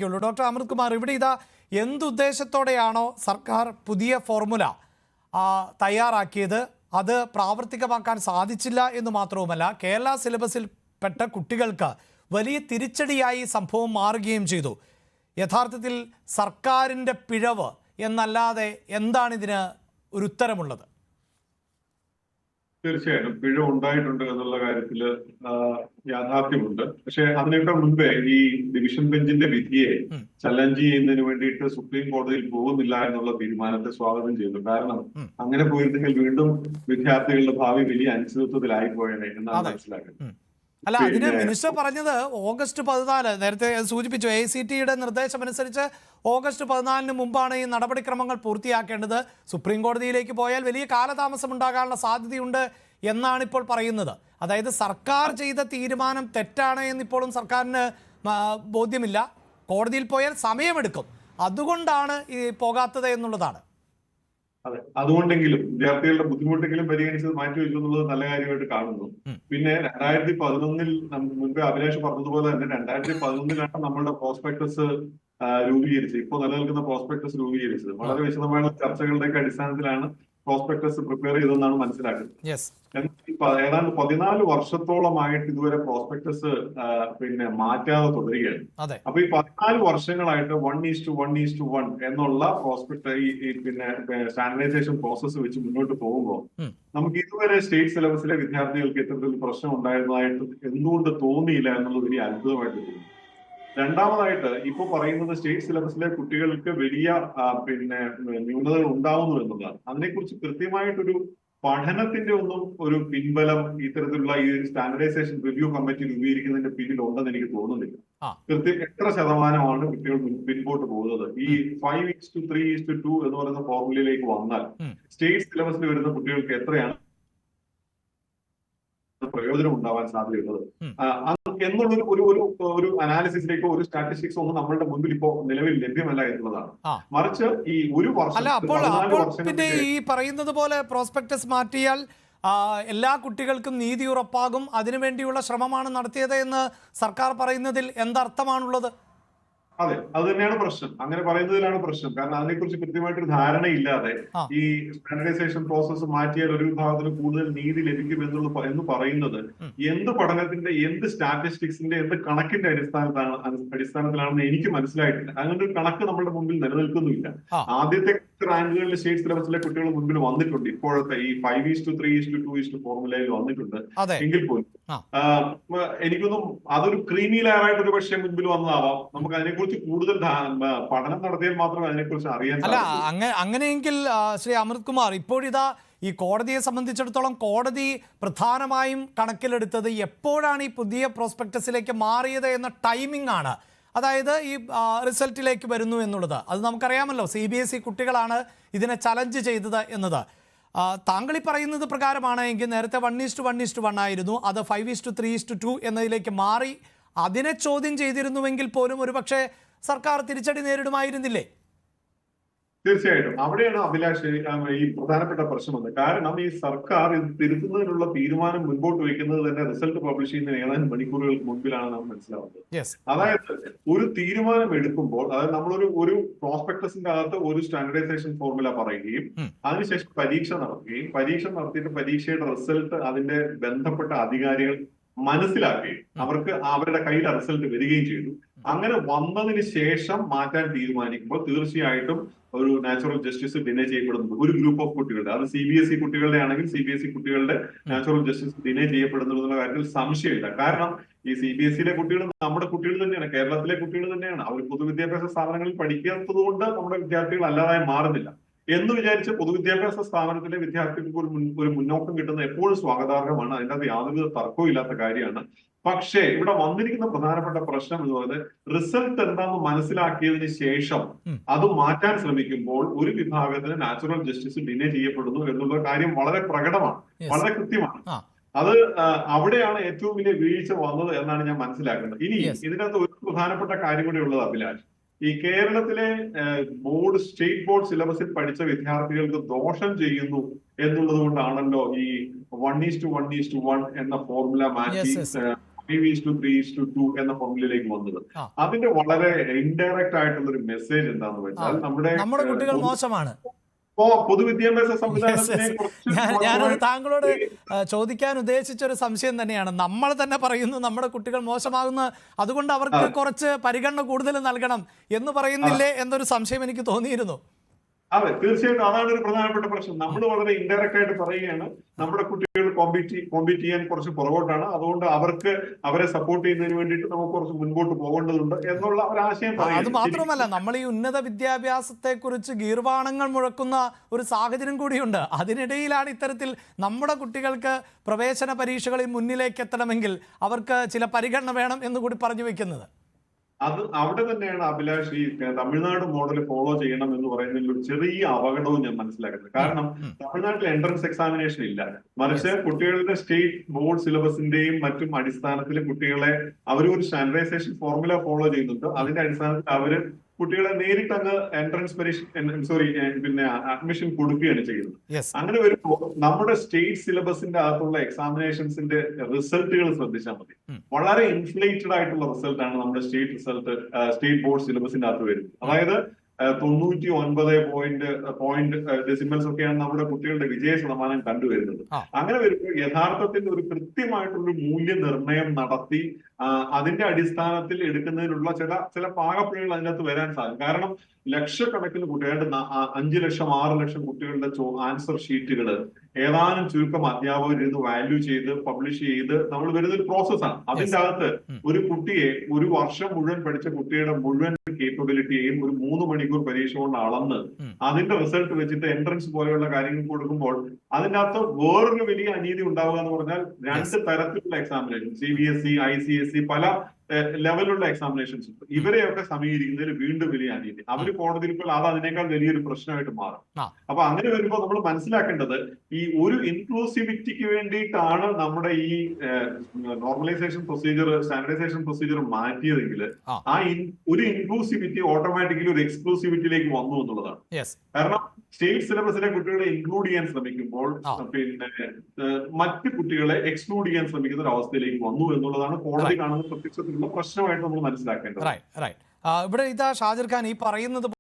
Doctor അമൃത് കുമാർ, ഇവിടെ ഇതാ എന്തുദ്ദേശത്തോടെയാണോ സർക്കാർ പുതിയ ഫോർമുല തയ്യാറാക്കിയത് അത് പ്രാവർത്തികമാക്കാൻ സാധിച്ചില്ല എന്ന് മാത്രവുമല്ല, കേരള സിലബസിൽ പെട്ട കുട്ടികൾക്ക് വലിയ തിരിച്ചടിയായി സംഭവം മാറുകയും ചെയ്തു. യഥാർത്ഥത്തിൽ സർക്കാരിൻ്റെ പിഴവ് എന്നല്ലാതെ എന്താണ് ഇതിന് ഒരു ഉത്തരമുള്ളത്? തീർച്ചയായിട്ടും പിഴവ് ഉണ്ടായിട്ടുണ്ട് എന്നുള്ള കാര്യത്തിൽ യാഥാർത്ഥ്യമുണ്ട്. പക്ഷെ അതിനേക്കാൾ മുൻപേ ഈ ഡിവിഷൻ ബെഞ്ചിന്റെ വിധിയെ ചലഞ്ച് ചെയ്യുന്നതിന് വേണ്ടിയിട്ട് സുപ്രീം കോടതിയിൽ പോകുന്നില്ല എന്നുള്ള തീരുമാനത്തെ സ്വാഗതം ചെയ്തു. കാരണം അങ്ങനെ പോയിരുന്നെങ്കിൽ വീണ്ടും വിദ്യാർത്ഥികളുടെ ഭാവി വലിയ അനിശ്ചിതത്വത്തിലായി പോയേനെ എന്നാണ് മനസ്സിലാക്കുന്നത്. അല്ല, അതിന് മിനിസ്റ്റർ പറഞ്ഞത് ഓഗസ്റ്റ് 14, നേരത്തെ സൂചിപ്പിച്ചു, AICTE നിർദ്ദേശമനുസരിച്ച് ഓഗസ്റ്റ് 14 മുമ്പാണ് ഈ നടപടിക്രമങ്ങൾ പൂർത്തിയാക്കേണ്ടത്. സുപ്രീം കോടതിയിലേക്ക് പോയാൽ വലിയ കാലതാമസം ഉണ്ടാകാനുള്ള സാധ്യതയുണ്ട് എന്നാണ് ഇപ്പോൾ പറയുന്നത്. അതായത് സർക്കാർ ചെയ്ത തീരുമാനം തെറ്റാണ് എന്നിപ്പോഴും സർക്കാരിന് ബോധ്യമില്ല. കോടതിയിൽ പോയാൽ സമയമെടുക്കും, അതുകൊണ്ടാണ് ഈ പോകാത്തത് എന്നുള്ളതാണ്. അതെ, അതുകൊണ്ടെങ്കിലും വിദ്യാർത്ഥികളുടെ ബുദ്ധിമുട്ടെങ്കിലും പരിഗണിച്ചത് മാറ്റിവെച്ചു എന്നുള്ളത് നല്ല കാര്യമായിട്ട് കാണുന്നു. പിന്നെ 2011 മുൻപേ അഭിലാഷ് പറഞ്ഞതുപോലെ തന്നെ 2011 നമ്മളുടെ പ്രോസ്പെക്ടസ് രൂപീകരിച്ചത്. ഇപ്പോൾ നിലനിൽക്കുന്ന പ്രോസ്പെക്ടസ് രൂപീകരിച്ചത് വളരെ വിശദമായ ചർച്ചകളുടെയൊക്കെ അടിസ്ഥാനത്തിലാണ് പ്രോസ്പെക്ടസ് പ്രിപ്പയർ ചെയ്തതെന്നാണ് മനസ്സിലാക്കുന്നത്. ഏതാണ്ട് 14 വർഷത്തോളമായിട്ട് ഇതുവരെ പ്രോസ്പെക്ടസ് മാറ്റാതെ തുടരുകയാണ്. അപ്പൊ ഈ 14 വർഷങ്ങളായിട്ട് 1:1:1 എന്നുള്ള സ്റ്റാൻഡർഡൈസേഷൻ പ്രോസസ്സ് വെച്ച് മുന്നോട്ട് പോകുമ്പോൾ നമുക്ക് ഇതുവരെ സ്റ്റേറ്റ് സിലബസിലെ വിദ്യാർത്ഥികൾക്ക് ഇത്തരത്തിൽ പ്രശ്നം ഉണ്ടായിരുന്നതായിട്ട് എന്തുകൊണ്ട് തോന്നിയില്ല എന്നുള്ളത് വലിയ അത്ഭുതമായിട്ട് തോന്നുന്നു. രണ്ടാമതായിട്ട് ഇപ്പൊ പറയുന്നത് സ്റ്റേറ്റ് സിലബസിലെ കുട്ടികൾക്ക് വലിയ ന്യൂനതകൾ ഉണ്ടാവുന്നു എന്നുള്ളതാണ്. അതിനെക്കുറിച്ച് കൃത്യമായിട്ടൊരു പഠനത്തിന്റെ ഒന്നും ഒരു പിൻബലം ഇത്തരത്തിലുള്ള ഈ സ്റ്റാൻഡർഡൈസേഷൻ റിവ്യൂ കമ്മിറ്റി രൂപീകരിക്കുന്നതിന്റെ പിന്നിൽ ഉണ്ടെന്ന് എനിക്ക് തോന്നുന്നില്ല. എത്ര ശതമാനമാണ് കുട്ടികൾ പിൻപോട്ട് പോകുന്നത്? ഈ 5:3:2 എന്ന് പറയുന്ന ഫോർമുലയിലേക്ക് വന്നാൽ സ്റ്റേറ്റ് സിലബസിൽ വരുന്ന കുട്ടികൾക്ക് എത്രയാണ് പ്രയോജനം ഉണ്ടാവാൻ സാധ്യതയുള്ളത് എന്നുള്ള ഒരു അനാലിസിസിലേക്കോ ഒരു സ്റ്റാറ്റിസ്റ്റിക്സോ ഒന്നും നമ്മളുടെ മുൻപിൽ ഇപ്പോ നിലവിൽ ലഭ്യമല്ല എന്നുള്ളതാണ്. മറിച്ച് ഈ ഒരു വർഷം പിന്നെ ഈ പറയുന്നത് പോലെ പ്രോസ്പെക്ടസ് മാറ്റിയാൽ എല്ലാ കുട്ടികൾക്കും നീതി ഉറപ്പാകും, അതിനുവേണ്ടിയുള്ള ശ്രമമാണ് നടത്തിയത് എന്ന് സർക്കാർ പറയുന്നതിൽ എന്തർത്ഥമാണുള്ളത്? അതെ, അത് തന്നെയാണ് പ്രശ്നം. അങ്ങനെ പറയുന്നതിലാണ് പ്രശ്നം. കാരണം അതിനെക്കുറിച്ച് കൃത്യമായിട്ടൊരു ധാരണയില്ലാതെ ഈ സ്റ്റാൻഡർഡൈസേഷൻ പ്രോസസ്സ് മാറ്റിയാൽ ഒരു വിഭാഗത്തിന് കൂടുതൽ നീതി ലഭിക്കും എന്ന് പറയുന്നത് എന്ത് പഠനത്തിന്റെ, എന്ത് സ്റ്റാറ്റിസ്റ്റിക്സിന്റെ, എന്ത് കണക്കിന്റെ അടിസ്ഥാനത്തിലാണെന്ന് എനിക്ക് മനസ്സിലായിട്ടില്ല. അങ്ങനെ ഒരു കണക്ക് നമ്മുടെ മുമ്പിൽ നിലനിൽക്കുന്നില്ല. ആദ്യത്തെ റാങ്കുകളിൽ സ്റ്റേറ്റ് സിലബസിലെ കുട്ടികൾ മുൻപിൽ വന്നിട്ടുണ്ട്. ഇപ്പോഴത്തെ ഈ 5:3:2 ഫോർമുലയിൽ വന്നിട്ടുണ്ട്. എങ്കിൽ പോലും എനിക്കൊന്നും അതൊരു ക്രീമി ലെയറായിട്ട് ഒരു പക്ഷേ മുൻപിൽ വന്നതാവാം. നമുക്ക് അതിനെക്കുറിച്ച് കൂടുതൽ പഠനം നടത്തിയാൽ മാത്രമേ അതിനെക്കുറിച്ച് അറിയാൻ സാധിക്കൂ. അങ്ങനെയെങ്കിൽ ശ്രീ അമൃത് കുമാർ, ഇപ്പോഴിതാ ഈ കോടതിയെ സംബന്ധിച്ചിടത്തോളം കോടതി പ്രധാനമായും കണക്കിലെടുത്തത് എപ്പോഴാണ് ഈ പുതിയ പ്രോസ്പെക്ടസിലേക്ക് മാറിയത് എന്ന ടൈമിംഗ് ആണ്. അതായത് ഈ റിസൾട്ടിലേക്ക് വരുന്നു എന്നുള്ളത്. അത് നമുക്കറിയാമല്ലോ, CBSE കുട്ടികളാണ് ഇതിനെ ചലഞ്ച് ചെയ്തത് എന്നത്. താങ്കൾ ഈ പറയുന്നത് പ്രകാരമാണ് എങ്കിൽ നേരത്തെ 1:1:1 ആയിരുന്നു, അത് 5:3:2 എന്നതിലേക്ക് മാറി. അതിനെ ചോദ്യം ചെയ്തിരുന്നുവെങ്കിൽ പോലും ഒരുപക്ഷെ സർക്കാർ തിരിച്ചടി നേരിടുമായിരുന്നില്ലേ? തീർച്ചയായിട്ടും അവിടെയാണ് അഭിലാഷ് ഈ പ്രധാനപ്പെട്ട പ്രശ്നം വന്നത്. കാരണം ഈ സർക്കാർ ഇത് തിരുത്തുന്നതിനുള്ള തീരുമാനം മുൻപോട്ട് വയ്ക്കുന്നത് തന്നെ റിസൾട്ട് പബ്ലിഷ് ചെയ്യുന്ന ഏതാനും മണിക്കൂറുകൾക്ക് മുൻപിലാണ് നാം മനസ്സിലാവുന്നത്. അതായത് ഒരു തീരുമാനം എടുക്കുമ്പോൾ, അതായത് നമ്മളൊരു പ്രോസ്പെക്ടസിന്റെ അകത്ത് ഒരു സ്റ്റാൻഡർഡൈസേഷൻ ഫോർമുല പറയുകയും അതിനുശേഷം പരീക്ഷ നടത്തുകയും നടത്തിയിട്ട് പരീക്ഷയുടെ റിസൾട്ട് അതിന്റെ ബന്ധപ്പെട്ട അധികാരികൾ മനസ്സിലാക്കുകയും അവർക്ക് അവരുടെ കയ്യിൽ റിസൾട്ട് വരികയും ചെയ്തു. അങ്ങനെ വന്നതിന് ശേഷം മാറ്റാൻ തീരുമാനിക്കുമ്പോൾ തീർച്ചയായിട്ടും ഒരു നാച്ചുറൽ ജസ്റ്റിസ് ഡിനേ ചെയ്യപ്പെടുന്നത് ഒരു ഗ്രൂപ്പ് ഓഫ് കുട്ടികളുടെ, അത് CBSE കുട്ടികളുടെ ആണെങ്കിൽ CBSE കുട്ടികളുടെ നാച്ചുറൽ ജസ്റ്റിസ് ഡിനേ ചെയ്യപ്പെടുന്നുള്ള കാര്യത്തിൽ സംശയമില്ല. കാരണം ഈ CBSE കുട്ടികൾ നമ്മുടെ കുട്ടികൾ തന്നെയാണ്, കേരളത്തിലെ കുട്ടികൾ തന്നെയാണ്. അവർ പൊതുവിദ്യാഭ്യാസ സ്ഥാപനങ്ങളിൽ പഠിക്കാത്തത് കൊണ്ട് നമ്മുടെ വിദ്യാർത്ഥികൾ അല്ലാതായി മാറുന്നില്ല എന്ന് വിചാരിച്ച് പൊതുവിദ്യാഭ്യാസ സ്ഥാപനത്തിലെ വിദ്യാർത്ഥികൾക്ക് ഒരു മുന്നോക്കം കിട്ടുന്നത് എപ്പോഴും സ്വാഗതാർഹമാണ്. അതിൻ്റെ അത് യാതൊരു തർക്കവും ഇല്ലാത്ത കാര്യമാണ്. പക്ഷേ ഇവിടെ വന്നിരിക്കുന്ന പ്രധാനപ്പെട്ട പ്രശ്നം എന്ന് പറയുന്നത് റിസൾട്ട് എന്താണെന്ന് മനസ്സിലാക്കിയതിന് ശേഷം അത് മാറ്റാൻ ശ്രമിക്കുമ്പോൾ ഒരു വിഭാഗത്തിന് നാച്ചുറൽ ജസ്റ്റിസ് ഡിനേ ചെയ്യപ്പെടുന്നു എന്നുള്ള കാര്യം വളരെ പ്രകടമാണ്, വളരെ കൃത്യമാണ്. അത് അവിടെയാണ് ഏറ്റവും വലിയ വീഴ്ച വന്നത് എന്നാണ് ഞാൻ മനസ്സിലാക്കുന്നത്. ഇനി ഇതിനകത്ത് ഒരു പ്രധാനപ്പെട്ട കാര്യം കൂടി ഉള്ളത് അഭിലാഷ്, ഈ കേരളത്തിലെ സ്റ്റേറ്റ് ബോർഡ് സിലബസിൽ പഠിച്ച വിദ്യാർത്ഥികൾക്ക് ദോഷം ചെയ്യുന്നു എന്നുള്ളത് കൊണ്ടാണല്ലോ ഈ 1:1:1 എന്ന ഫോർമുല മാറ്റി 5:3:2 എന്ന ഫോർമുലയിലേക്ക് വന്നത്. ആ. അതിന്റെ വളരെ ഇൻഡയറക്റ്റ് ആയിട്ടുള്ള ഒരു മെസ്സേജ് എന്താന്ന് ആ. വെച്ചാൽ നമ്മുടെ കുട്ടികൾ മോശമാണ്. പൊതുവിദ്യാഭ്യാസ Yes, സംവിധാനത്തിനെ yes. കുറിച്ച് ഞാനത് താങ്കളോട് ചോദിക്കാൻ ഉദ്ദേശിച്ച ഒരു സംശയം തന്നെയാണ്. നമ്മൾ തന്നെ പറയുന്നു നമ്മുടെ കുട്ടികൾ മോശമാകുന്ന, അതുകൊണ്ട് അവർക്ക് കുറച്ച് പരിഗണന കൂടുതൽ നൽകണം എന്ന് പറയുന്നില്ലേ എന്നൊരു സംശയം എനിക്ക് തോന്നിയിരുന്നു. അതെ, തീർച്ചയായിട്ടും അതാണ് ഒരു പ്രധാനപ്പെട്ട പ്രശ്നം. നമ്മൾ വളരെ ഇൻഡയറക്റ്റ് ആയിട്ട് പറയുകയാണ് നമ്മുടെ കുട്ടികൾ കോമ്പീറ്റ് ചെയ്യാൻ കുറച്ച് പുറകോട്ടാണ്, അതുകൊണ്ട് അവരെ സപ്പോർട്ട് ചെയ്യുന്നതിന് വേണ്ടിയിട്ട് നമുക്ക് കുറച്ച് മുൻപോട്ട് പോകേണ്ടതുണ്ട് എന്നുള്ള ഒരു ആശയം അത് പറയുന്നത്. മാത്രമല്ല, നമ്മൾ ഈ ഉന്നത വിദ്യാഭ്യാസത്തെ കുറിച്ച് ഗീർവാണങ്ങൾ മുഴക്കുന്ന ഒരു സാഹചര്യം കൂടിയുണ്ട്. അതിനിടയിലാണ് ഇത്തരത്തിൽ നമ്മുടെ കുട്ടികൾക്ക് പ്രവേശന പരീക്ഷകളിൽ മുന്നിലേക്ക് എത്തണമെങ്കിൽ അവർക്ക് ചില പരിഗണന വേണം എന്ന് കൂടി പറഞ്ഞു വെക്കുന്നത്. അവിടെ തന്നെയാണ് അഭിലാഷ് ഈ തമിഴ്നാട് മോഡൽ ഫോളോ ചെയ്യണം എന്ന് പറയുന്നതിൽ ഒരു ചെറിയ അപകടവും ഞാൻ മനസ്സിലാക്കുന്നത്. കാരണം തമിഴ്നാട്ടിൽ എൻട്രൻസ് എക്സാമിനേഷൻ ഇല്ല, മറിച്ച് കുട്ടികളുടെ സ്റ്റേറ്റ് ബോർഡ് സിലബസിന്റെയും മറ്റും അടിസ്ഥാനത്തിൽ കുട്ടികളെ ഒരു സ്റ്റാൻഡർഡൈസേഷൻ ഫോർമുല ഫോളോ ചെയ്യുന്നുണ്ട്. അതിന്റെ അടിസ്ഥാനത്തിൽ അവര് കുട്ടികളെ നേരിട്ട് അങ്ങ് എൻട്രൻസ് പരീക്ഷ അഡ്മിഷൻ കൊടുക്കുകയാണ് ചെയ്യുന്നത്. അങ്ങനെ വരുമ്പോൾ നമ്മുടെ സ്റ്റേറ്റ് സിലബസിന്റെ അകത്തുള്ള എക്സാമിനേഷൻസിന്റെ റിസൾട്ടുകൾ ശ്രദ്ധിച്ചാൽ മതി. വളരെ ഇൻഫ്ലേറ്റഡ് ആയിട്ടുള്ള റിസൾട്ടാണ് നമ്മുടെ സ്റ്റേറ്റ് ബോർഡ് സിലബസിന്റെ അകത്ത് വരുന്നത്. അതായത് 99 ഡെസിമൽസ് ഒക്കെയാണ് നമ്മുടെ കുട്ടികളുടെ വിജയ ശതമാനം കണ്ടുവരുന്നത്. അങ്ങനെ വരുമ്പോൾ യഥാർത്ഥത്തിൽ ഒരു കൃത്യമായിട്ടുള്ള മൂല്യനിർണ്ണയം നടത്തി അതിന്റെ അടിസ്ഥാനത്തിൽ എടുക്കുന്നതിനുള്ള ചില പാകപ്പിഴകൾ അതിനകത്ത് വരാൻ സാധിക്കും. കാരണം ലക്ഷക്കണക്കിന് കുട്ടികളുടെ 5 ലക്ഷം 6 ലക്ഷം കുട്ടികളുടെ ആൻസർ ഷീറ്റുകൾ ഏതാനും ചുരുക്കം അധ്യാപകർ ഇരുന്ന് വാല്യൂ ചെയ്ത് പബ്ലിഷ് ചെയ്ത് നമ്മൾ വരുന്ന ഒരു പ്രോസസ്സാണ്. അതിന്റെ അകത്ത് ഒരു കുട്ടിയെ ഒരു വർഷം മുഴുവൻ പഠിച്ച കുട്ടിയുടെ മുഴുവൻ കേപ്പബിലിറ്റിയെയും ഒരു 3 മണിക്കൂർ പരീക്ഷ കൊണ്ട് അളന്ന് അതിന്റെ റിസൾട്ട് വെച്ചിട്ട് എൻട്രൻസ് പോലെയുള്ള കാര്യങ്ങൾ കൊടുക്കുമ്പോൾ അതിന്റെ അകത്ത് വേറൊരു വലിയ അനീതി ഉണ്ടാവുക എന്ന് പറഞ്ഞാൽ 2 തരത്തിലുള്ള എക്സാമിനേഷൻ, CBSE, ICSE, പല ലെവലുള്ള എക്സാമിനേഷൻസ് ഉണ്ട്. ഇവരെയൊക്കെ സമീകരിക്കുന്നതിൽ വീണ്ടും വലിയ അനീതി. അവര് കോടതിയിൽ ഇപ്പോൾ അത് അതിനേക്കാൾ വലിയൊരു പ്രശ്നമായിട്ട് മാറും. അപ്പൊ അങ്ങനെ വരുമ്പോൾ നമ്മൾ മനസ്സിലാക്കേണ്ടത് ഈ ഒരു ഇൻക്ലൂസിവിറ്റിക്ക് വേണ്ടിയിട്ടാണ് നമ്മുടെ ഈ നോർമലൈസേഷൻ പ്രൊസീജിയർ, സ്റ്റാൻഡർഡൈസേഷൻ പ്രൊസീജിയർ മാറ്റിയതെങ്കിൽ ആ ഒരു ഇൻക്ലൂസിവിറ്റി ഓട്ടോമാറ്റിക്കലി ഒരു എക്സ്ക്ലൂസിവിറ്റിയിലേക്ക് വന്നു എന്നുള്ളതാണ്. കാരണം സ്റ്റേറ്റ് സിലബസിലെ കുട്ടികളെ ഇൻക്ലൂഡ് ചെയ്യാൻ ശ്രമിക്കുമ്പോൾ മറ്റ് കുട്ടികളെ എക്സ്ക്ലൂഡ് ചെയ്യാൻ ശ്രമിക്കുന്ന ഒരു അവസ്ഥയിലേക്ക് വന്നു എന്നുള്ളതാണ് കോടതി കാണുന്ന പ്രത്യക്ഷത്തിലുള്ള പ്രശ്നമായിട്ട് നമ്മൾ മനസ്സിലാക്കേണ്ടത്. ഇവിടെ ഇതാ ഷാജിർ ഖാൻ ഈ പറയുന്നത്